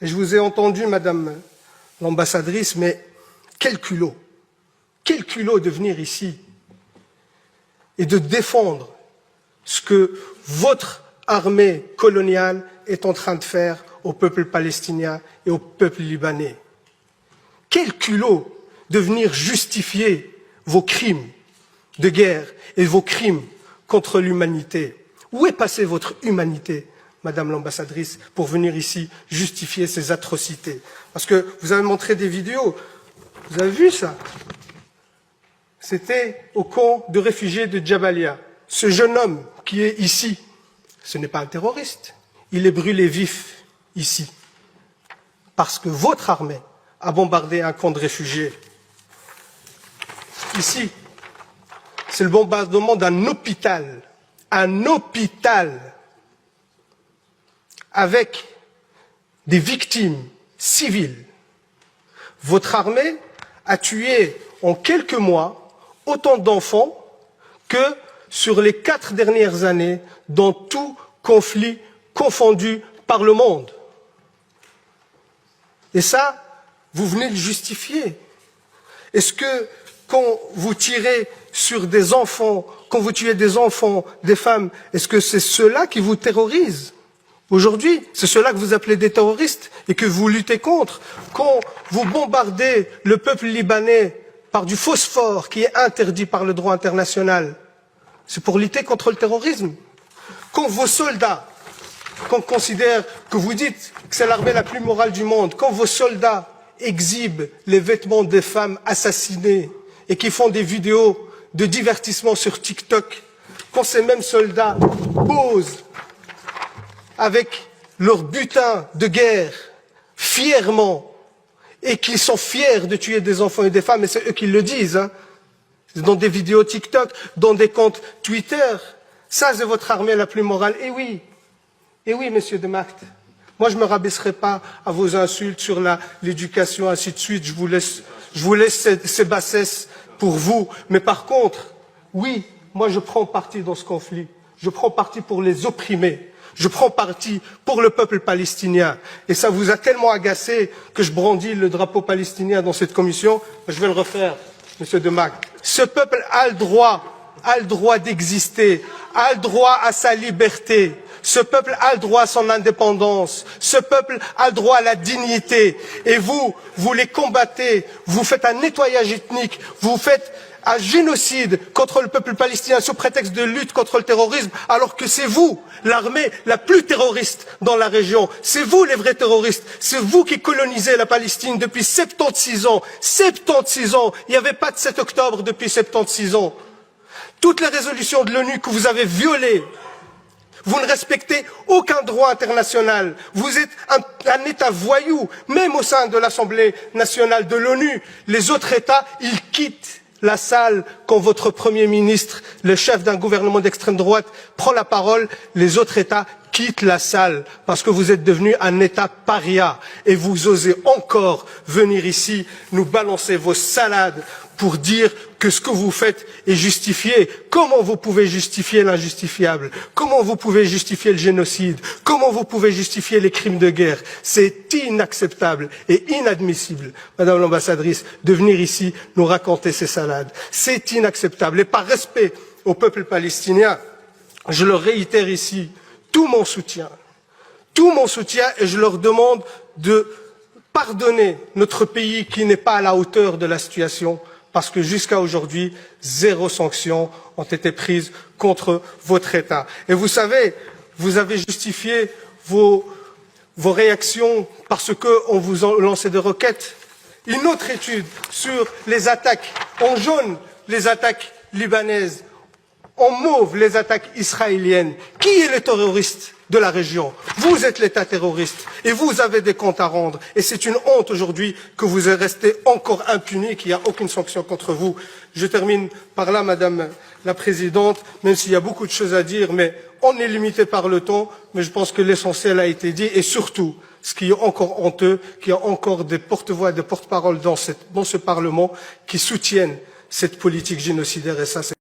Et je vous ai entendu, Madame l'ambassadrice, mais quel culot de venir ici et de défendre ce que votre armée coloniale est en train de faire au peuple palestinien et au peuple libanais. Quel culot de venir justifier vos crimes de guerre et vos crimes contre l'humanité. Où est passée votre humanité, Madame l'ambassadrice, pour venir ici justifier ces atrocités? Parce que vous avez montré des vidéos, vous avez vu ça? C'était au camp de réfugiés de Jabalia. Ce jeune homme qui est ici, ce n'est pas un terroriste. Il est brûlé vif ici. Parce que votre armée a bombardé un camp de réfugiés. Ici, c'est le bombardement d'un hôpital. Un hôpital avec des victimes civiles. Votre armée a tué en quelques mois autant d'enfants que sur les 4 dernières années dans tout conflit confondu par le monde. Et ça, vous venez le justifier. Est-ce que quand vous tirez sur des enfants, quand vous tuez des enfants, des femmes, est-ce que c'est ceux-là qui vous terrorisent? Aujourd'hui, c'est ceux-là que vous appelez des terroristes et que vous luttez contre. Quand vous bombardez le peuple libanais par du phosphore qui est interdit par le droit international, c'est pour lutter contre le terrorisme. Quand vos soldats, qu'on considère que vous dites que c'est l'armée la plus morale du monde, quand vos soldats exhibent les vêtements des femmes assassinées et qui font des vidéos de divertissement sur TikTok, quand ces mêmes soldats posent avec leur butin de guerre fièrement et qu'ils sont fiers de tuer des enfants et des femmes, et c'est eux qui le disent, hein, dans des vidéos TikTok, dans des comptes Twitter, ça c'est votre armée la plus morale. Et oui, monsieur de Macht, moi je ne me rabaisserai pas à vos insultes sur l'éducation, ainsi de suite, je vous laisse ces bassesses pour vous. Mais par contre, oui, moi je prends parti dans ce conflit, je prends parti pour les opprimés. Je prends parti pour le peuple palestinien. Et ça vous a tellement agacé que je brandis le drapeau palestinien dans cette commission. Je vais le refaire, monsieur de Macht. Ce peuple a le droit d'exister, a le droit à sa liberté. Ce peuple a le droit à son indépendance. Ce peuple a le droit à la dignité. Et vous les combattez. Vous faites un nettoyage ethnique. Vous faites un génocide contre le peuple palestinien sous prétexte de lutte contre le terrorisme, alors que c'est vous, l'armée la plus terroriste dans la région. C'est vous les vrais terroristes. C'est vous qui colonisez la Palestine depuis 76 ans. 76 ans. Il n'y avait pas de 7 octobre depuis 76 ans. Toutes les résolutions de l'ONU que vous avez violées, vous ne respectez aucun droit international. Vous êtes un État voyou, même au sein de l'Assemblée nationale de l'ONU. Les autres États, ils quittent la salle quand votre Premier ministre, le chef d'un gouvernement d'extrême droite, prend la parole. Les autres États quittent la salle parce que vous êtes devenu un État paria et vous osez encore venir ici nous balancer vos salades pour dire que ce que vous faites est justifié. Comment vous pouvez justifier l'injustifiable? Comment vous pouvez justifier le génocide? Comment vous pouvez justifier les crimes de guerre? C'est inacceptable et inadmissible, Madame l'ambassadrice, de venir ici nous raconter ces salades. C'est inacceptable. Et par respect au peuple palestinien, je leur réitère ici tout mon soutien, et je leur demande de pardonner notre pays qui n'est pas à la hauteur de la situation, parce que jusqu'à aujourd'hui, 0 sanction ont été prises contre votre État. Et vous savez, vous avez justifié vos réactions parce qu'on vous a lancé des roquettes. Une autre étude sur les attaques en jaune, les attaques libanaises, en mauve, les attaques israéliennes. Qui est le terroriste de la région? Vous êtes l'État terroriste et vous avez des comptes à rendre. Et c'est une honte aujourd'hui que vous êtes resté encore impuni, qu'il n'y a aucune sanction contre vous. Je termine par là, Madame la Présidente, même s'il y a beaucoup de choses à dire, mais on est limité par le temps, mais je pense que l'essentiel a été dit. Et surtout, ce qui est encore honteux, qu'il y a encore des porte-voix et des porte-paroles dans ce Parlement qui soutiennent cette politique génocidaire, et ça, c'est